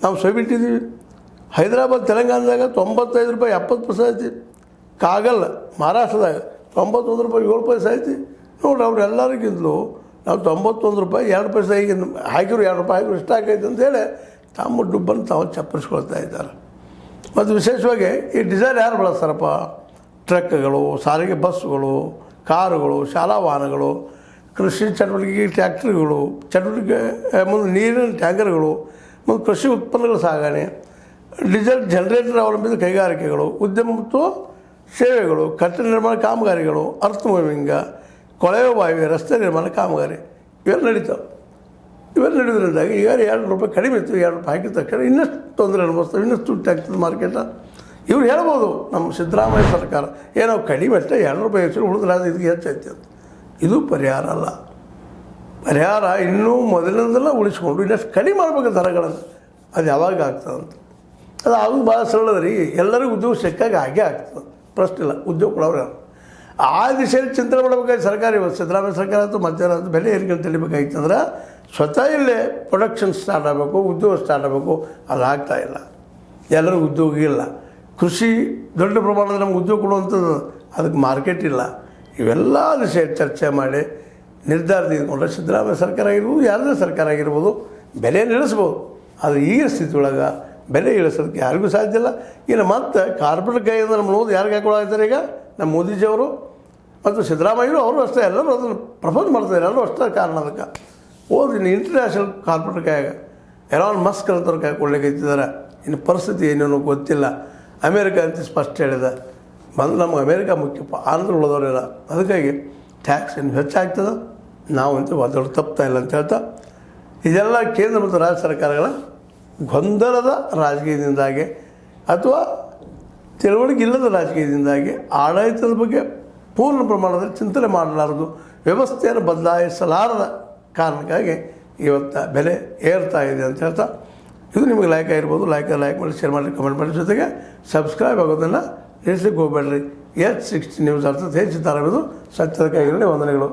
ನಾವು ಸೋಬಿಟ್ಟಿದ್ದೀವಿ. ಹೈದರಾಬಾದ್ ತೆಲಂಗಾಣದಾಗ 95 ರೂಪಾಯಿ 70% ಐತಿ. ಕಾಗಲ್ ಮಹಾರಾಷ್ಟ್ರದಾಗ 91 ರೂಪಾಯಿ 7 ಪೈಸೆ ಐತಿ. ನೋಡ್ರಿ ಅವ್ರು ಎಲ್ಲರಿಗಿಂತಲೂ ನಾವು 91 ರೂಪಾಯಿ 2 ಪೈಸೆ ಈಗ ಹಾಕಿದ್ರು 2 ರೂಪಾಯಿ ಹಾಕಿದ್ರು ಇಷ್ಟ ಆಗೈತೆ ಅಂತೇಳಿ ತಮ್ಮ ಡುಬ್ಬನ್ನು ತಾವು ಚಪ್ಪರಿಸ್ಕೊಳ್ತಾ ಇದ್ದಾರೆ. ಮತ್ತು ವಿಶೇಷವಾಗಿ ಈ ಡೀಸೆಲ್ ಯಾರು ಬಳಸ್ತಾರಪ್ಪ? ಟ್ರಕ್ಗಳು, ಸಾರಿಗೆ ಬಸ್ಸುಗಳು, ಕಾರುಗಳು, ಶಾಲಾ ವಾಹನಗಳು, ಕೃಷಿ ಚಟುವಟಿಕೆ ಟ್ಯಾಕ್ಟ್ರಿಗಳು, ಚಟುವಟಿಕೆ ಮುಂದೆ ನೀರಿನ ಟ್ಯಾಂಕರ್ಗಳು, ಮತ್ತು ಕೃಷಿ ಉತ್ಪನ್ನಗಳ ಸಾಗಣೆ, ಡೀಸೆಲ್ ಜನರೇಟರ್ ಅವಲಂಬಿತ ಕೈಗಾರಿಕೆಗಳು, ಉದ್ಯಮ ಮತ್ತು ಸೇವೆಗಳು, ಕಟ್ಟಡ ನಿರ್ಮಾಣ ಕಾಮಗಾರಿಗಳು, ಅರ್ತ್ ಮೂವಿಂಗ, ಕೊಳವೆ ಬಾವಿ, ರಸ್ತೆ ನಿರ್ಮಾಣ ಕಾಮಗಾರಿ ಇವೆಲ್ಲ ನಡೀತಾವೆ. ಇವೆಲ್ಲ ನಡೆಯೋದ್ರಿಂದಾಗಿ ಈಗ 2 ರೂಪಾಯಿ ಕಡಿಮೆ ಇತ್ತು, 2 ರೂಪಾಯಿ ಹಾಕಿದ ತಕ್ಷಣ ಇನ್ನಷ್ಟು ತೊಂದರೆ ಅನುಭವಿಸ್ತವೆ, ಇನ್ನಷ್ಟು ತುಟ್ಟಾಗ್ತದೆ ಮಾರ್ಕೆಟ. ಇವ್ರು ಹೇಳ್ಬೋದು ನಮ್ಮ ಸಿದ್ದರಾಮಯ್ಯ ಸರ್ಕಾರ ಏನೋ ಕಡಿಮೆ ಅಷ್ಟೇ 2 ರೂಪಾಯಿ ಹೆಚ್ಚು ಉಳಿದ್ರೆ ಇದಕ್ಕೆ ಹೆಚ್ಚೈತೆ ಅಂತ. ಇದು ಪರಿಹಾರ ಅಲ್ಲ. ಪರಿಹಾರ ಇನ್ನೂ ಮೊದಲಿನದೆಲ್ಲ ಉಳಿಸ್ಕೊಂಡು ಇನ್ನಷ್ಟು ಕಡಿಮೆ ಮಾಡಬೇಕು ದರಗಳನ್ನು. ಅದು ಯಾವಾಗ ಆಗ್ತದಂತ ಅದು ಆಗೋದು ಭಾಳ ಸರಳದ ರೀ. ಎಲ್ಲರಿಗೂ ಉದ್ಯೋಗ ಸಿಕ್ಕಾಗ ಹಾಗೆ ಆಗ್ತದೆ, ಪ್ರಶ್ನೆ ಇಲ್ಲ. ಉದ್ಯೋಗ ಕೊಡೋರು ಯಾರು ಆ ದಿಶೆಯಲ್ಲಿ ಚಿಂತನೆ ಮಾಡಬೇಕಾಗಿ ಸರ್ಕಾರ ಇವತ್ತು ಸಿದ್ದರಾಮಯ್ಯ ಸರ್ಕಾರ ಅಂತೂ ಮಧ್ಯಾಹ್ನ ಬೆಲೆ ಏರಿಕೆ ತಿಳಿಬೇಕಾಗಿತ್ತು ಅಂದ್ರೆ ಸ್ವತಃ ಇಲ್ಲೇ ಪ್ರೊಡಕ್ಷನ್ ಸ್ಟಾರ್ಟ್ ಆಗಬೇಕು, ಉದ್ಯೋಗ ಸ್ಟಾರ್ಟ್ ಆಗಬೇಕು. ಅದು ಆಗ್ತಾಯಿಲ್ಲ. ಎಲ್ಲರಿಗೂ ಉದ್ಯೋಗ ಇಲ್ಲ. ಕೃಷಿ ದೊಡ್ಡ ಪ್ರಮಾಣದಲ್ಲಿ ನಮ್ಗೆ ಉದ್ಯೋಗ ಕೊಡುವಂಥದ್ದು, ಅದಕ್ಕೆ ಮಾರ್ಕೆಟ್ ಇಲ್ಲ. ಇವೆಲ್ಲ ವಿಷಯ ಚರ್ಚೆ ಮಾಡಿ ನಿರ್ಧಾರ ತೆಗೆದುಕೊಂಡ್ರೆ ಸಿದ್ದರಾಮಯ್ಯ ಸರ್ಕಾರ ಆಗಿರ್ಬೋದು, ಯಾರದೇ ಸರ್ಕಾರ ಆಗಿರ್ಬೋದು, ಬೆಲೆ ಇಳಿಸ್ಬೋದು. ಆದರೆ ಈಗಿನ ಸ್ಥಿತಿ ಒಳಗೆ ಬೆಲೆ ಇಳಿಸೋದಕ್ಕೆ ಯಾರಿಗೂ ಸಾಧ್ಯ ಇಲ್ಲ. ಇನ್ನು ಮತ್ತೆ ಕಾರ್ಪೊರೇಟ್ ಕೈಯಿಂದ ನಮ್ಮ ನೋವು ಯಾರಿಗೆ ಹಾಕೊಳಾಗ್ತಾರೆ ಈಗ? ನಮ್ಮ ಮೋದಿಜಿಯವರು ಮತ್ತು ಸಿದ್ದರಾಮಯ್ಯರು ಅವರು ಅಷ್ಟೇ, ಎಲ್ಲರೂ ಅದನ್ನು ಪ್ರಪೋಸ್ ಮಾಡ್ತಾರೆ. ಎಲ್ಲರೂ ಅಷ್ಟೇ ಕಾರಣ ಅದಕ್ಕೆ. ಇನ್ನು ಇಂಟರ್ನ್ಯಾಷನಲ್ ಕಾರ್ಪೊರೇಟ್ ಕೈಯಾಗ ಎಲಾನ್ ಮಸ್ಕ್ ಅಂತವ್ರ ಕೈ ಕೊಡ್ಲಿಕ್ಕೆ ಇನ್ನು ಪರಿಸ್ಥಿತಿ ಏನೇನೋ ಗೊತ್ತಿಲ್ಲ. ಅಮೇರಿಕ ಅಂತ ಸ್ಪಷ್ಟ ಹೇಳಿದೆ, ಮೊದಲು ನಮ್ಗೆ ಅಮೇರಿಕ ಮುಖ್ಯಪ್ಪ, ಆನಂತರ ಉಳಿದವರಿಲ್ಲ. ಅದಕ್ಕಾಗಿ ಟ್ಯಾಕ್ಸ್ ಇನ್ನು ಹೆಚ್ಚಾಗ್ತದೆ, ನಾವಂತೂ ದೊಡ್ಡ ತಪ್ತಾ ಇಲ್ಲ ಅಂತ ಹೇಳ್ತಾ, ಇದೆಲ್ಲ ಕೇಂದ್ರ ಮತ್ತು ರಾಜ್ಯ ಸರ್ಕಾರಗಳ ಗೊಂದಲದ ರಾಜಕೀಯದಿಂದಾಗಿ ಅಥವಾ ತಿಳುವಳಿಕೆ ಇಲ್ಲದ ರಾಜಕೀಯದಿಂದಾಗಿ ಆಡಳಿತದ ಬಗ್ಗೆ ಪೂರ್ಣ ಪ್ರಮಾಣದಲ್ಲಿ ಚಿಂತನೆ ಮಾಡಲಾರದು, ವ್ಯವಸ್ಥೆಯನ್ನು ಬದಲಾಯಿಸಲಾರದ ಕಾರಣಕ್ಕಾಗಿ ಇವತ್ತು ಬೆಲೆ ಏರ್ತಾ ಇದೆ ಅಂತ ಹೇಳ್ತಾ, ಇದು ನಿಮಗೆ ಲೈಕ್ ಆಗಿರ್ಬೋದು. ಲೈಕ್ ಮಾಡಿ, ಶೇರ್ ಮಾಡಿ, ಕಮೆಂಟ್ ಮಾಡಿ, ಜೊತೆಗೆ ಸಬ್ಸ್ಕ್ರೈಬ್ ಆಗೋದನ್ನು ನಿಲ್ಲಿಸ್ಲಿಕ್ಕೆ ಹೋಗಬೇಡ್ರಿ. H60 ನ್ಯೂಸ್ ಅರ್ಥಾತ್ ಹೆಚ್ಚು ತಾರಬಹುದು ಸತ್ಯದ ಕೈಗಳಲ್ಲಿ ವಂದನೆಗಳು.